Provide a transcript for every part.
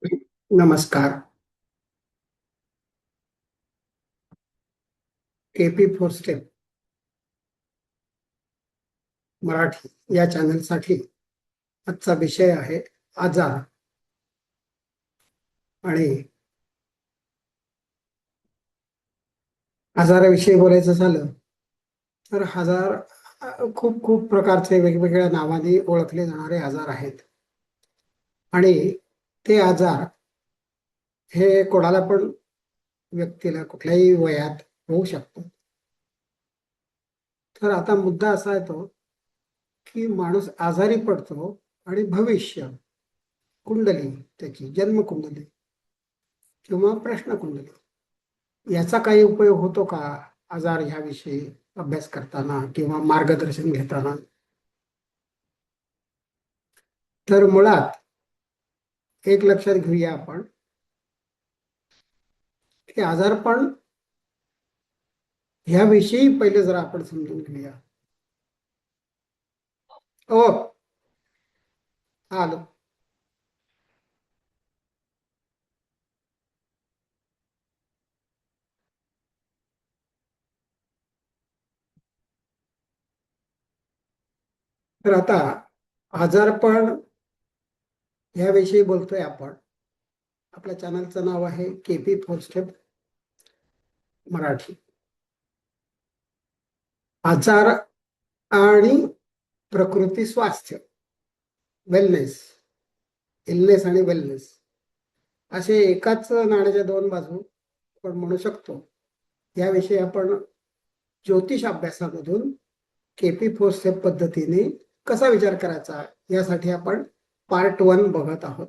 नमस्कार. KP four step Marathi या चॅनलसाठी आजचा विषय आहे आजार. आणि आजाराविषयी बोलायचं झालं तर आजार खूप खूप प्रकारचे वेगवेगळ्या नावाने ओळखले जाणारे आजार आहेत. आणि ते आजार हे कोणाला पण, व्यक्तीला कुठल्याही वयात होऊ शकतात. तर आता मुद्दा असा येतो की माणूस आजारी पडतो आणि भविष्य कुंडली, त्याची जन्म कुंडली किंवा प्रश्न कुंडली, याचा काही उपयोग होतो का आजार ह्याविषयी अभ्यास करताना किंवा मार्गदर्शन घेताना? तर मुळात एक लक्षात घेऊया आपण की आजारपण ह्याविषयी पहिले जरा आपण समजून घेऊया. ओ, आलो. तर आता आजारपण ह्याविषयी बोलतोय आपण. आपल्या चॅनलचं नाव आहे केपी फोर स्टेप मराठी. आजार आणि प्रकृती स्वास्थ्य, वेलनेस, इलनेस आणि वेलनेस असे एकाच नाण्याच्या दोन बाजू आपण म्हणू शकतो. याविषयी आपण ज्योतिष अभ्यासामधून केपी फोर स्टेप पद्धतीने कसा विचार करायचा यासाठी आपण पार्ट 1 बघत आहोत.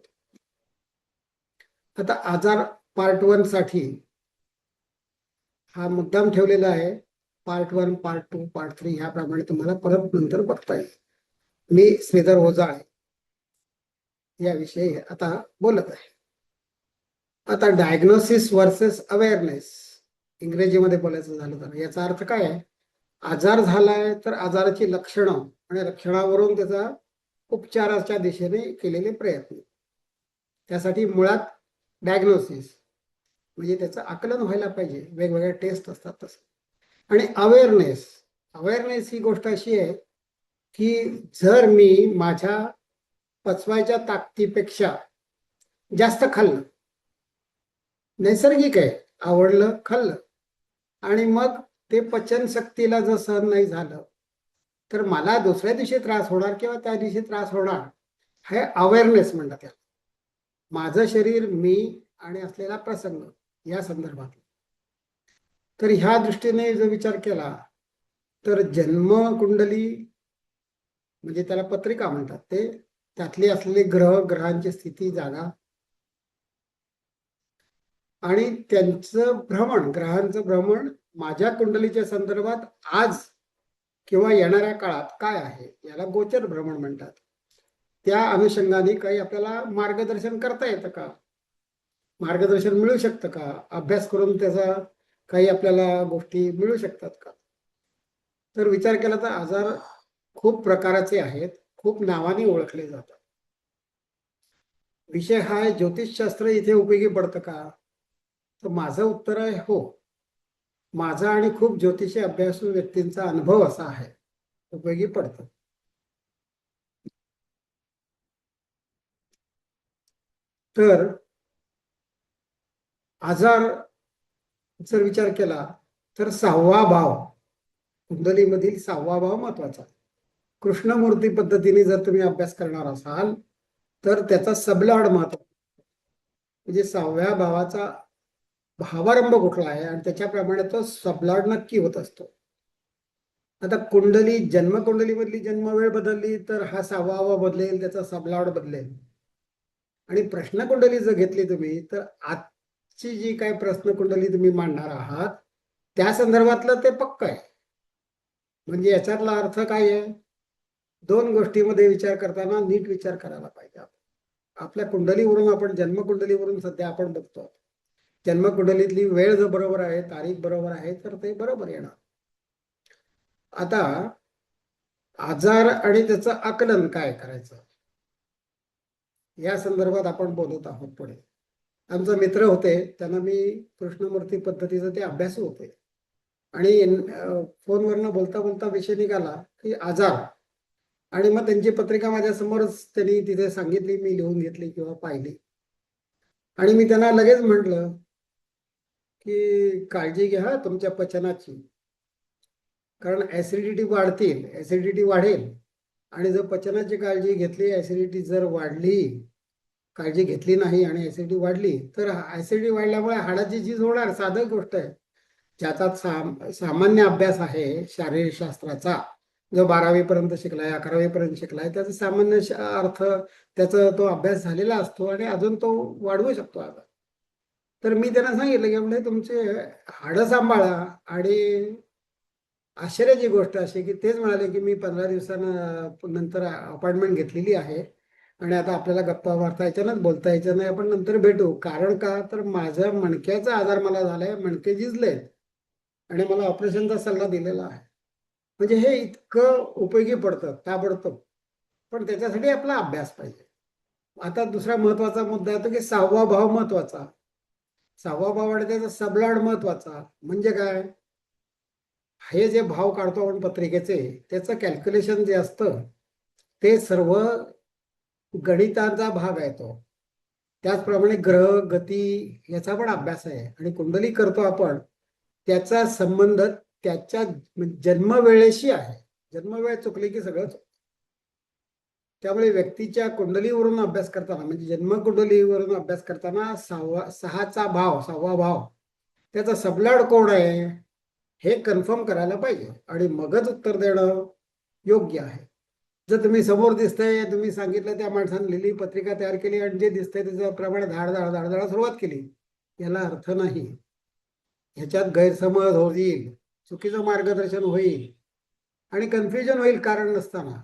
आता आजार पार्ट 1 साठी हा मुद्दाम ठेवलेला आहे. पार्ट 1, पार्ट 2, पार्ट 3 ह्याप्रमाणे तुम्हाला परत नंतर बघता येईल. मी श्रीधर ओझाळ याविषयी आता बोलत आहे. आता डायग्नोसिस वर्सेस अवेअरनेस, इंग्रजीमध्ये बोलायचं झालं तर याचा अर्थ काय आहे? आजार झालाय तर आजाराची लक्षणं आणि लक्षणावरून त्याचा उपचाराच्या दिशेने केलेले प्रयत्न. त्यासाठी मुळात डायग्नोसिस म्हणजे त्याचं आकलन व्हायला पाहिजे, वेगवेगळ्या टेस्ट असतात तसं. आणि अवेअरनेस, अवेअरनेस ही गोष्ट अशी आहे की जर मी माझ्या पचवायच्या ताकदीपेक्षा जास्त खाल्लं, नैसर्गिक आहे, आवडलं खाल्लं, आणि मग ते पचनशक्तीला जर सहन नाही झालं तर मला दुसऱ्या दिवशी त्रास होणार किंवा त्या दिवशी त्रास होणार. हे अवेअरनेस म्हणतात त्याला. माझं शरीर, मी आणि असलेला प्रसंग या संदर्भात. तर ह्या दृष्टीने जर विचार केला तर जन्म कुंडली म्हणजे त्याला पत्रिका म्हणतात, ते त्यातली असलेले ग्रह, ग्रहांची स्थिती, जागा आणि त्यांचं भ्रमण, ग्रहांचं भ्रमण माझ्या कुंडलीच्या संदर्भात आज किंवा येणाऱ्या काळात काय आहे याला गोचर भ्रमण म्हणतात. त्या अनुषंगाने काही आपल्याला मार्गदर्शन करता येतं का? मार्गदर्शन मिळू शकतं का? अभ्यास करून त्याचा काही आपल्याला गोष्टी मिळू शकतात का? तर विचार केला तर आजार खूप प्रकाराचे आहेत, खूप नावाने ओळखले जातात. विषय हा आहे, ज्योतिषशास्त्र इथे उपयोगी पडतं का? तर माझं उत्तर आहे हो. माझा आणि खूप ज्योतिषी अभ्यासू व्यक्तींचा अनुभव असा आहे, उपयोगी पडतं. तर आजार जर विचार केला तर 6वा भाव, कुंडलीमधील 6वा भाव महत्वाचा. कृष्णमूर्ती पद्धतीने जर तुम्ही अभ्यास करणार असाल तर त्याचा सबलॉर्ड महत्व, म्हणजे 6व्या भावाचा भावारंभ कुठला आहे आणि त्याच्याप्रमाणे तो सबलॉर्ड नक्की होत असतो. आता कुंडली, जन्मकुंडलीमधली जन्मवेळ बदलली तर हा 6वा भाव बदलेल, त्याचा सबलॉर्ड बदलेल. आणि प्रश्नकुंडली जर घेतली तुम्ही तर आजची जी काय प्रश्नकुंडली तुम्ही मांडणार आहात त्या संदर्भातलं ते पक्क आहे. म्हणजे याच्यातला अर्थ काय आहे? दोन गोष्टीमध्ये विचार करताना नीट विचार करायला पाहिजे. आपल्या कुंडलीवरून, आपण जन्मकुंडलीवरून सध्या आपण बघतो, जन्मकुंडलीतली वेळ जर बरोबर आहे, तारीख बरोबर आहे तर ते बरोबर येणार. आता आजार आणि त्याचं आकलन काय करायचं? या संदर्भात आपण बोलत आहोत पुढे. आमचे मित्र होते, त्यांना मी कृष्णमूर्ती पद्धतीचे ते अभ्यासू होते आणि फोनवरनं बोलता बोलता विषय निघाला की आजार, आणि मग त्यांची पत्रिका माझ्यासमोरच त्यांनी तिथे सांगितली, मी लिहून घेतली किंवा पाहिली. आणि मी त्यांना लगेच म्हटलं की काळजी घ्या तुमच्या पचनाची, कारण ऍसिडिटी वाढतील, ऍसिडिटी वाढेल. आणि जर पचनाची काळजी घेतली, ऍसिडिटी जर वाढली, काळजी घेतली नाही आणि ऍसिडिटी वाढली, तर ऍसिडिटी वाढल्यामुळे हाडाची झीज होणार. साधं गोष्ट आहे. ज्याचा सामान्य अभ्यास आहे शास्त्राचा, जो 12वी पर्यंत शिकलाय, 11वी पर्यंत शिकलाय, त्याचा सामान्य अर्थ, त्याचा तो अभ्यास झालेला असतो आणि अजून तो वाढवू शकतो. आता तर मी त्यांना सांगितलं की म्हणजे तुमचे हाडं सांभाळा. आणि आश्चर्याची गोष्ट अशी की तेच म्हणाले की मी 15 दिवसानंतर अपॉइंटमेंट घेतलेली आहे आणि आता आपल्याला गप्पा मारता यायच्या ना, बोलता यायच्या नाही, आपण नंतर भेटू. कारण का, तर माझा मणक्याचा आजार मला झालाय, मणके झिजले आणि मला ऑपरेशनचा सल्ला दिलेला आहे. म्हणजे हे इतकं उपयोगी पडतं ताबडतोब, पण त्याच्यासाठी आपला अभ्यास पाहिजे. आता दुसरा महत्वाचा मुद्दा येतो की 6वा भाव महत्वाचा. 6वा भाव आणि त्याचा सबलाड महत्वाचा. म्हणजे काय, हे जे भाव काढतो आपण पत्रिकेचे, त्याचं कॅल्क्युलेशन जे असतं ते सर्व गणिताचा भाग आहे तो. त्याचप्रमाणे ग्रह गती याचा पण अभ्यास आहे. आणि कुंडली करतो आपण, त्याचा संबंध त्याच्या जन्मवेळेशी आहे. जन्मवेळ चुकली की सगळं चुकतं. त्यामुळे व्यक्तीच्या कुंडलीवरून अभ्यास करताना, म्हणजे जन्मकुंडलीवरून अभ्यास करताना 6चा भाव, 6वा भाव, त्याचा सबलाड कोण आहे हे कन्फर्म करायला पाहिजे आणि मगच उत्तर देणं योग्य आहे. जर तुम्ही समोर दिसतंय, तुम्ही सांगितलं, त्या माणसाने लिहिली, पत्रिका तयार केली आणि जे दिसतंय त्याच्याप्रमाणे धाड धाड धाड धाड सुरुवात केली, याला अर्थ नाही. ह्याच्यात गैरसमज होईल, चुकीचं मार्गदर्शन होईल आणि कन्फ्युजन होईल कारण नसताना.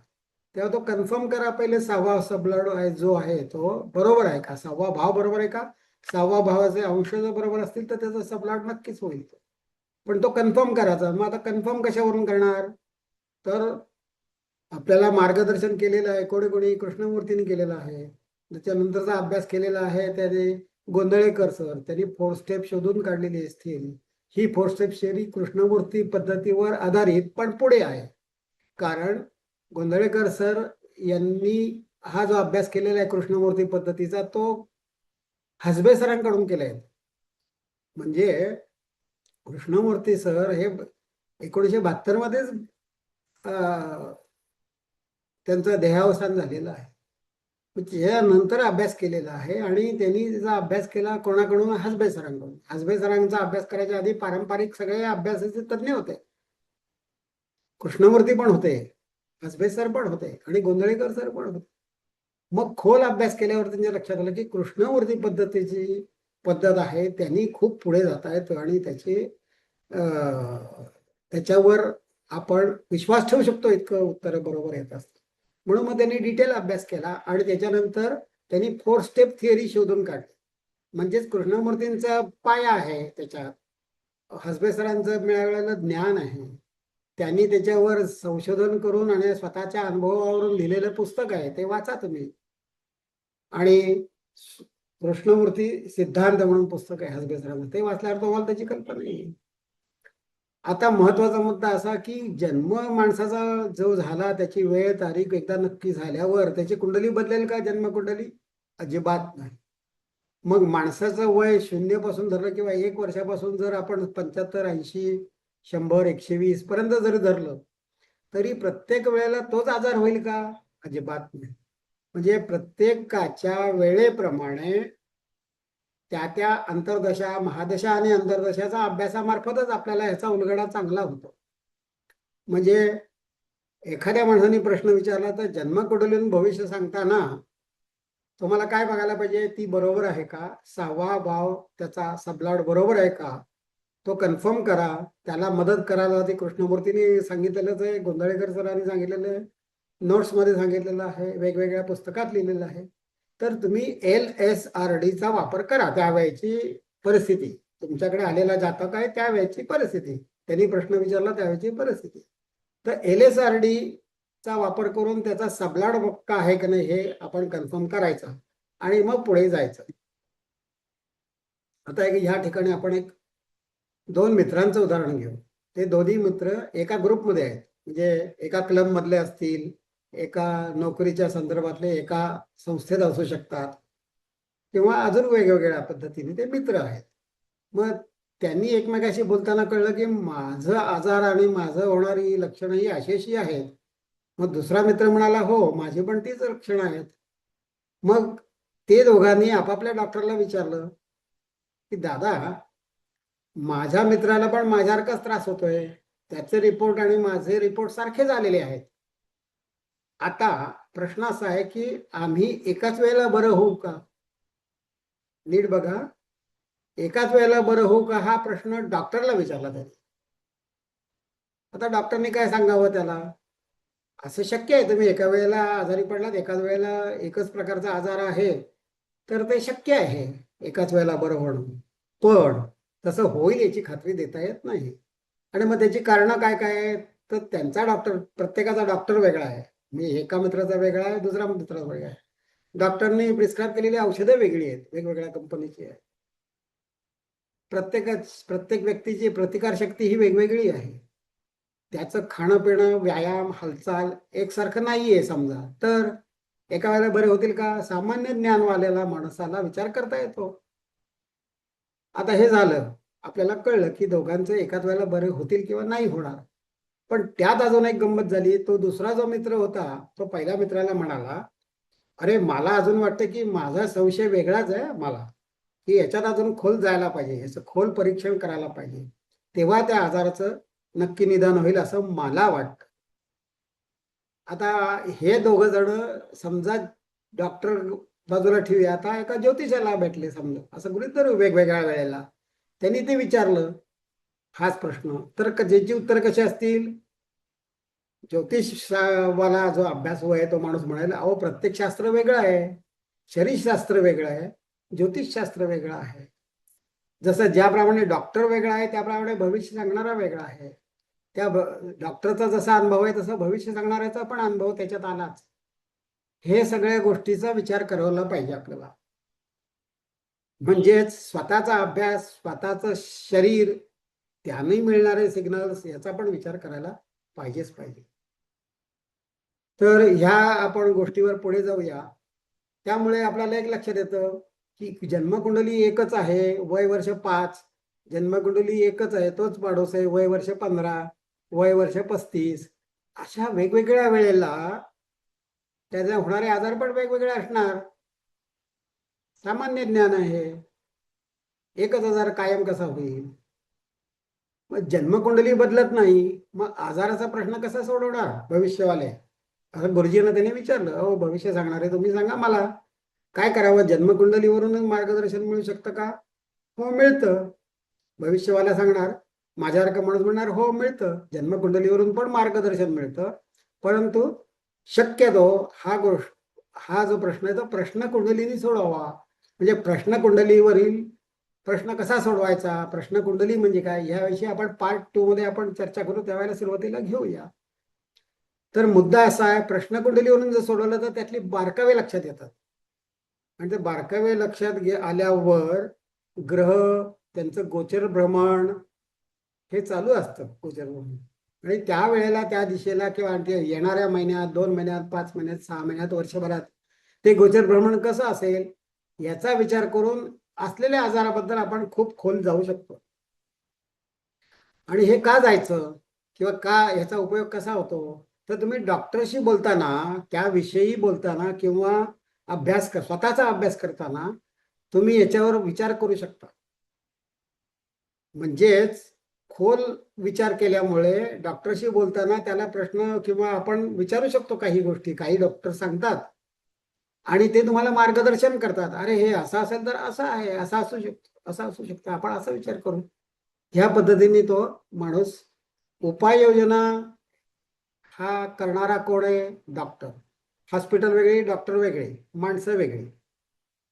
तेव्हा तो कन्फर्म करा पहिले, 6वा सबलाड जो आहे तो बरोबर आहे का, 6वा भाव बरोबर आहे का. 6वा भावाचे अंश जर बरोबर असतील तर त्याचा सबलाड नक्कीच होईल. पण तो कन्फर्म करायचा. मग आता कन्फर्म कशावरून करणार, तर आपल्याला मार्गदर्शन केलेलं आहे कोणी कोणी, कृष्णमूर्तीने केलेलं आहे. त्याच्यानंतरचा अभ्यास केलेला आहे त्याने गोंधळेकर सर, त्यांनी 4 स्टेप शोधून काढलेली असतील. ही 4 स्टेप शेरी कृष्णमूर्ती पद्धतीवर आधारित पण पुढे आहे. कारण गोंधळेकर सर यांनी हा जो अभ्यास केलेला आहे कृष्णमूर्ती पद्धतीचा, तो हसबे सरांकडून केलाय. म्हणजे कृष्णमूर्ती सर हे 1972 मध्येच त्यांचं देहावसान झालेलं आहे. नंतर अभ्यास केलेला आहे आणि त्यांनी त्याचा अभ्यास केला कोणाकडून, हसबे सरांकडून. हसबे सरांचा अभ्यास करायच्या आधी पारंपरिक सगळे अभ्यासाचे तज्ज्ञ होते. कृष्णमूर्ती पण होते, हसबे सर पण होते आणि गोंधळेकर सर पण होते. मग खोल अभ्यास केल्यावर त्यांच्या लक्षात आलं की कृष्णमूर्ती पद्धतीची पद्धत आहे, त्यांनी खूप पुढे जात आहेत आणि त्याच्यावर आपण विश्वास ठेवू शकतो, इतकं उत्तर बरोबर येत असतं. म्हणून मग त्यांनी डिटेल अभ्यास केला आणि त्याच्यानंतर त्यांनी 4 स्टेप थिअरी शोधून काढली. म्हणजेच कृष्णमूर्तींचा पाया आहे त्याच्यात, हसबे सरांचं मिळालेलं ज्ञान आहे, त्यांनी त्याच्यावर संशोधन करून आणि स्वतःच्या अनुभवावरून लिहिलेलं पुस्तक आहे, ते वाचा तुम्ही. आणि कृष्णमूर्ती सिद्धांत म्हणून पुस्तक आहे हसबे सरांचं, ते वाचल्यावर तुम्हाला त्याची कल्पना येईल. आता महत्वाचा मुद्दा असा की जन्म माणसाचा जो झाला, त्याची वेळ तारीख एकदा नक्की झाल्यावर त्याची कुंडली बदलेल का, जन्मकुंडली? अजिबात नाही. मग माणसाचं वय 0 पासून धरलं किंवा 1 वर्षापासून जर आपण 75, 80, 100, 120 पर्यंत जरी धरलं, तरी प्रत्येक वेळेला तोच आजार होईल का? अजिबात नाही. म्हणजे प्रत्येकाच्या वेळेप्रमाणे त्या अंतर्दशा, महादशा आणि अंतर्दशाचा अभ्यासामार्फतच आपल्याला ह्याचा उलगडा चांगला होतो. म्हणजे एखाद्या माणसाने प्रश्न विचारला तर जन्मकुंडलीतून भविष्य सांगताना तुम्हाला काय बघायला पाहिजे, ती बरोबर आहे का, 6वा भाव त्याचा सबलाड बरोबर आहे का, तो कन्फर्म करा. त्याला मदत करायला ते कृष्णमूर्तीने सांगितलेलंच आहे, गोंधळेकर सरांनी सांगितलेलं आहे, नोट्समध्ये सांगितलेलं आहे, वेगवेगळ्या पुस्तकात लिहिलेलं आहे. तर तुम्ही LSRDचा वापर करा. त्यावेळेची परिस्थिती, तुमच्याकडे आलेला जातक आहे त्यावेळेची परिस्थिती, त्यांनी प्रश्न विचारला त्यावेळेची परिस्थिती. तर LSRDचा वापर करून त्याचा सबलाड पक्का आहे की नाही हे आपण कन्फर्म करायचा. आणि मग पुढे जायचं. आता ह्या ठिकाणी आपण दोन मित्रांचं उदाहरण घेऊ. ते दोन्ही मित्र एका ग्रुपमध्ये आहेत, म्हणजे एका क्लब मधले असतील, एका नोकरीच्या संदर्भातले एका संस्थेत असू शकतात, किंवा अजून वेगवेगळ्या पद्धतीने ते मित्र आहेत. मग त्यांनी एकमेकाशी बोलताना कळलं की माझं आजार आणि माझं होणारी लक्षणं ही अशी आहेत. मग दुसरा मित्र म्हणाला, हो माझी पण तीच लक्षणं आहेत. मग ते दोघांनी आपापल्या डॉक्टरला विचारलं की दादा, माझ्या मित्राला पण माझ्यासारखाच त्रास होतोय, त्याचे रिपोर्ट आणि माझे रिपोर्ट सारखे झालेले आहेत. आता प्रश्न असा आहे की आम्ही एकाच वेळेला बरं होऊ का? नीट बघा, एकाच वेळेला बरं होऊ का हा प्रश्न डॉक्टरला विचारला त्यांनी. आता डॉक्टरने काय सांगावं त्याला? असं शक्य आहे, तुम्ही एका वेळेला आजारी पडलात, एकाच वेळेला एकच प्रकारचा आजार आहे, तर ते शक्य आहे एकाच वेळेला बरं होणं. पण तसं होईल याची खात्री देता येत नाही. आणि मग त्याची कारणं काय काय आहेत? तर त्यांचा डॉक्टर, प्रत्येकाचा डॉक्टर वेगळा आहे. मी एका मित्राचा वेगळा आहे, दुसरा मित्राचा वेगळा आहे. डॉक्टरने प्रिस्क्राईब केलेली औषधं वेगळी आहेत, वेगवेगळ्या कंपनीची आहेत. प्रत्येक व्यक्तीची प्रतिकारशक्ती ही वेगवेगळी आहे. त्याचं खाणं पिणं, व्यायाम, हालचाल एकसारखं नाहीये समजा, तर एका वेळेला बरे होतील का? सामान्य ज्ञानवाल्याला माणसाला विचार करता येतो. आता हे झालं, आपल्याला कळलं की दोघांचे एकाच वेळेला बरे होतील किंवा नाही होणार. पण त्यात अजून एक गंमत झाली. तो दुसरा जो मित्र होता, तो पहिल्या मित्राला म्हणाला, अरे मला अजून वाटतं की माझा संशय वेगळाच आहे, मला की याच्यात अजून खोल जायला पाहिजे, याचं खोल परीक्षण करायला पाहिजे, तेव्हा त्या आजाराचं नक्की निदान होईल असं मला वाटतं. आता हे दोघ जण समजा डॉक्टर बाजूला ठेवूया, आता एका ज्योतिषाला भेटले समजा, असं गृहीत धरू वेगवेगळ्या वेळेला. त्यांनी ते विचारलं हाच प्रश्न, तर ज्याची उत्तर कशी असतील? ज्योतिषवाला जो अभ्यासू आहे तो माणूस म्हणायला, अहो प्रत्येक शास्त्र वेगळं आहे, शरीरशास्त्र वेगळं आहे, ज्योतिषशास्त्र वेगळं आहे. जसं ज्याप्रमाणे डॉक्टर वेगळा आहे, त्याप्रमाणे भविष्य सांगणारा वेगळा आहे. त्या डॉक्टरचा जसा अनुभव आहे तसा भविष्य सांगणाऱ्याचा पण अनुभव त्याच्यात आलाच. हे सगळ्या गोष्टीचा विचार करायला पाहिजे आपल्याला. म्हणजेच स्वतःचा अभ्यास, स्वतःचं शरीर, त्याने मिळणारे सिग्नल्स याचा पण विचार करायला पाहिजेच पाहिजे. तर ह्या आपण गोष्टीवर पुढे जाऊया. त्यामुळे आपल्याला एक लक्षात येतं की जन्मकुंडली एकच आहे, वय वर्ष 5. जन्मकुंडली एकच आहे, तोच माणूस आहे, वय वर्ष 15, वय वर्ष 35. अशा वेगवेगळ्या वेळेला त्याचे होणारे आजार पण वेगवेगळे असणार. सामान्य ज्ञान आहे. एकच आजार कायम कसा होईल? मग जन्मकुंडली बदलत नाही, मग आजाराचा प्रश्न कसा सोडवणार भविष्यवाले? असं गुरुजींना त्यांनी विचारलं, अहो भविष्य सांगणारे तुम्ही सांगा मला, काय करावं? जन्मकुंडलीवरूनच मार्गदर्शन मिळू शकतं का? हो मिळतं. भविष्यवाला सांगणार, माझ्यासारखा माणूस म्हणणार, हो मिळतं, जन्मकुंडलीवरून पण मार्गदर्शन मिळतं. परंतु शक्यतो हा जो प्रश्न आहे तो प्रश्न कुंडलीने सोडवा. म्हणजे प्रश्न कुंडलीवरील प्रश्न कसा सोडवायचा, प्रश्न कुंडली म्हणजे काय, याविषयी आपण पार्ट 2 मध्ये आपण चर्चा करू, त्यावेळेला सुरुवातीला घेऊया. तर मुद्दा असा आहे, प्रश्न कुंडलीवरून जर सोडवलं तर त्यातली बारकावे लक्षात येतात. आणि ते बारकावे लक्षात आल्यावर ग्रह, त्यांचं गोचर भ्रमण हे चालू असतं, गोचर भ्रमण. आणि त्यावेळेला त्या दिशेला किंवा येणाऱ्या महिन्यात, 2 महिन्यात, 5 महिन्यात, 6 महिन्यात, वर्षभरात ते गोचर भ्रमण कसं असेल याचा विचार करून असलेल्या आजाराबद्दल आपण खूप खोल जाऊ शकतो. आणि हे का जायचं किंवा का याचा उपयोग कसा होतो? तर तुम्ही डॉक्टरशी बोलताना, त्याविषयी बोलताना किंवा स्वतःचा अभ्यास करताना तुम्ही याच्यावर विचार करू शकता. म्हणजेच खोल विचार केल्यामुळे डॉक्टरशी बोलताना त्याला प्रश्न किंवा आपण विचारू शकतो काही गोष्टी. काही डॉक्टर सांगतात आणि ते तुम्हाला मार्गदर्शन करतात, अरे हे असं असेल तर असं आहे, असं असू शकतो, असं असू शकतं, आपण असा विचार करू. ह्या पद्धतीने तो माणूस उपाययोजना हा करणारा कोण आहे? डॉक्टर. हॉस्पिटल वेगळे, डॉक्टर वेगळे, माणसं वेगळी.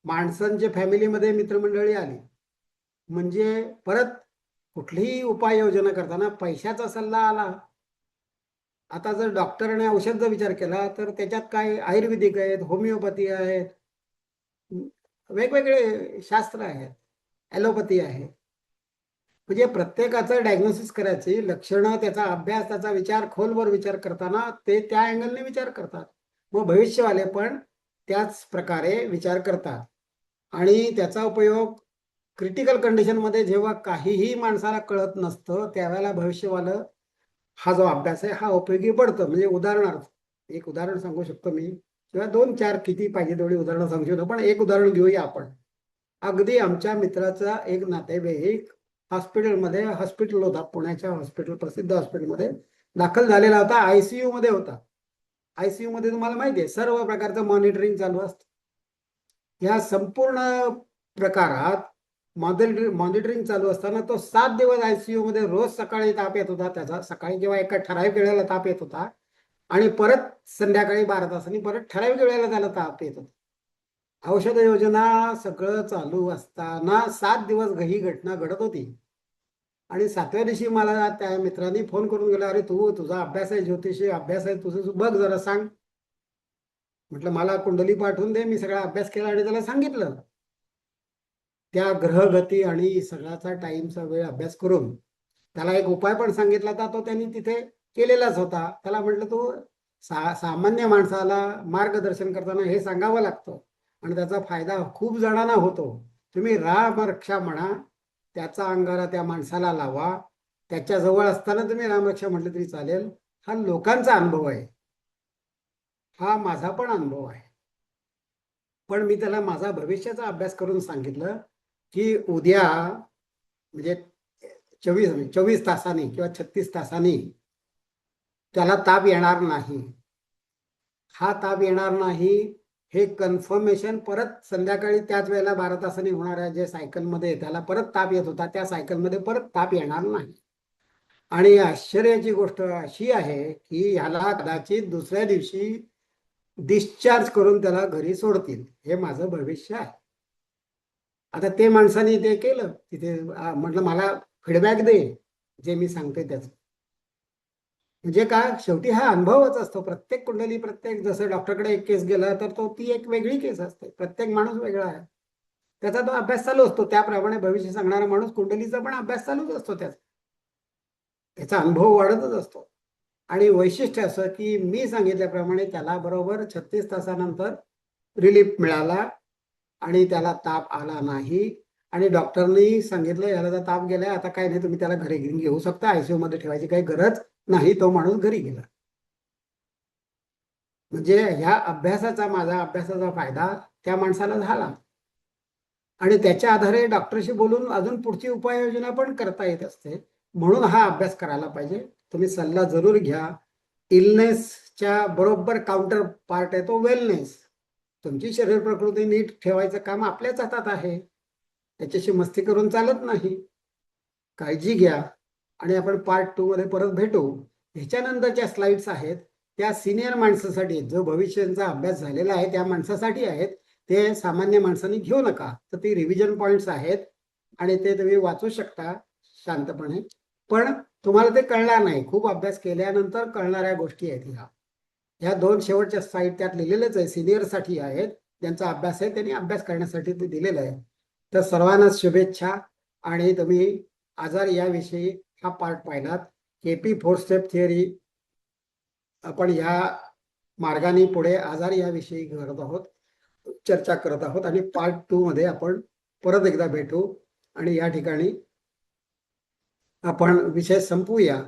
माणसांच्या फॅमिलीमध्ये मित्रमंडळी आली म्हणजे परत कुठलीही उपाययोजना करताना पैशाचा सल्ला आला. आता जर डॉक्टरने औषध जर विचार केला तर त्याच्यात काय आयुर्वेदिक आहेत, होमिओपॅथी आहेत, वेगवेगळे शास्त्र आहेत, ॲलोपॅथी आहे. म्हणजे प्रत्येकाचं डायग्नोसिस करायची लक्षणं, त्याचा अभ्यास, त्याचा विचार, खोलवर विचार करताना ते त्या अँगलने विचार करतात. मग भविष्यवाले पण त्याच प्रकारे विचार करतात आणि त्याचा उपयोग क्रिटिकल कंडिशनमध्ये जेव्हा काहीही माणसाला कळत नसतं त्यावेळेला भविष्यवालं हा जो अभ्यास आहे हा उपयोगी पडतो. म्हणजे उदाहरणार्थ एक उदाहरण सांगू शकतो मी, किंवा 2-4 किती पाहिजे तेवढी उदाहरणं सांगू शकतो, पण एक उदाहरण घेऊया आपण. अगदी आमच्या मित्राचा एक नातेवाईक हॉस्पिटल होता, पुण्याच्या हॉस्पिटल, प्रसिद्ध हॉस्पिटलमध्ये दाखल झालेला होता. आयसीयू मध्ये होता. आयसीयू मध्ये तुम्हाला माहिती आहे सर्व प्रकारचं मॉनिटरिंग चालू असतं. या संपूर्ण प्रकारात मॉनिटरिंग चालू असताना तो 7 दिवस आयसीयू मध्ये रोज सकाळी ताप येत होता त्याचा. सकाळी किंवा एका ठराविक वेळेला ताप येत होता आणि परत संध्याकाळी 12 तासांनी परत ठराविक वेळेला त्याला ताप येत होता. औषध योजना सगळं चालू असताना 7 दिवस ही घटना घडत होती. आणि 7व्या दिवशी मला त्या मित्रांनी फोन करून गेला, अरे तुझा अभ्यास आहे, ज्योतिषी अभ्यास आहे तुझं, बघ जरा सांग. म्हटलं मला कुंडली पाठवून दे. मी सगळा अभ्यास केला आणि त्याला सांगितलं. त्या ग्रहगती आणि सगळ्याचा टाइमचा वेळ अभ्यास करून त्याला एक उपाय पण सांगितला होता, तो त्यांनी तिथे केलेलाच होता. त्याला म्हटलं तू सामान्य माणसाला मार्गदर्शन करताना हे सांगावं लागतं आणि त्याचा फायदा खूप जणांना होतो. तुम्ही रामरक्षा म्हणा, त्याचा अंगारा त्या माणसाला लावा, त्याच्या जवळ असताना तुम्ही रामरक्षा म्हटलं तरी चालेल. हा लोकांचा अनुभव आहे, हा माझा पण अनुभव आहे. पण मी त्याला माझा भविष्याचा अभ्यास करून सांगितलं की उद्या म्हणजे 24 तासांनी किंवा 36 तासांनी त्याला ताप येणार नाही. हा ताप येणार नाही हे कन्फर्मेशन परत संध्याकाळी त्याच वेळेला 12 तासांनी होणाऱ्या जे सायकलमध्ये त्याला परत ताप येत होता त्या सायकलमध्ये परत ताप येणार नाही. आणि आश्चर्याची गोष्ट अशी आहे की ह्याला कदाचित दुसऱ्या दिवशी डिस्चार्ज करून त्याला घरी सोडतील. हे माझं भविष्य आहे. आता ते माणसाने ते केलं तिथे. म्हटलं मला फीडबॅक दे जे मी सांगतोय त्याचं. म्हणजे काय, शेवटी हा अनुभवच असतो. प्रत्येक कुंडली, प्रत्येक जसं डॉक्टरकडे एक केस गेला तर ती एक वेगळी केस असते. प्रत्येक माणूस वेगळा आहे, त्याचा तो अभ्यास चालू असतो. त्याप्रमाणे भविष्य सांगणारा माणूस कुंडलीचा पण अभ्यास चालूच असतो. त्याचा अनुभव वाढतच असतो. आणि वैशिष्ट्य असं की मी सांगितल्याप्रमाणे त्याला बरोबर 36 तासानंतर रिलीफ मिळाला आणि त्याला ताप आला नाही. आणि डॉक्टरनी सांगितलं याला जर ताप गेलाय आता काय नाही, तुम्ही त्याला घरी घेऊ शकता, आयसीयू मध्ये ठेवायची काही गरज नाही. तो माणूस घरी गेला. म्हणजे ह्या माझा अभ्यासाचा फायदा त्या माणसाला झाला आणि त्याच्या आधारे डॉक्टरशी बोलून अजून पुढची उपाययोजना पण करता येत असते. म्हणून हा अभ्यास करायला पाहिजे. तुम्ही सल्ला जरूर घ्या. इलनेसच्या बरोबर काउंटर पार्ट आहे तो वेलनेस. तुमची शरीर प्रकृती नीट ठेवायचं काम आपल्याच हातात आहे, त्याच्याशी मस्ती करून चालत नाही. काळजी घ्या आणि आपण पार्ट 2 मध्ये परत भेटू. ह्याच्यानंतरच्या स्लाइड्स आहेत त्या सिनियर माणसासाठी, जो भविष्याचा अभ्यास झालेला आहे त्या माणसासाठी आहेत. ते सामान्य माणसांनी घेऊ नका. तर ते रिव्हिजन पॉइंट्स आहेत आणि ते तुम्ही वाचू शकता शांतपणे. पण तुम्हाला ते कळणार नाही, खूप अभ्यास केल्यानंतर कळणाऱ्या गोष्टी आहेत ह्या 2 शेवटच्या साईड त्यात लिहिलेलेच आहे. सिनियरसाठी आहेत, ज्यांचा अभ्यास आहे त्यांनी अभ्यास करण्यासाठी ते दिलेलं आहे. तर सर्वांना शुभेच्छा. आणि तुम्ही आजार याविषयी हा पार्ट पाहिलात. केपी 4 स्टेप थिअरी आपण या मार्गाने पुढे आजार याविषयी करत आहोत, चर्चा करत आहोत. आणि पार्ट 2 मध्ये आपण परत एकदा भेटू आणि या ठिकाणी आपण विषय संपवूया.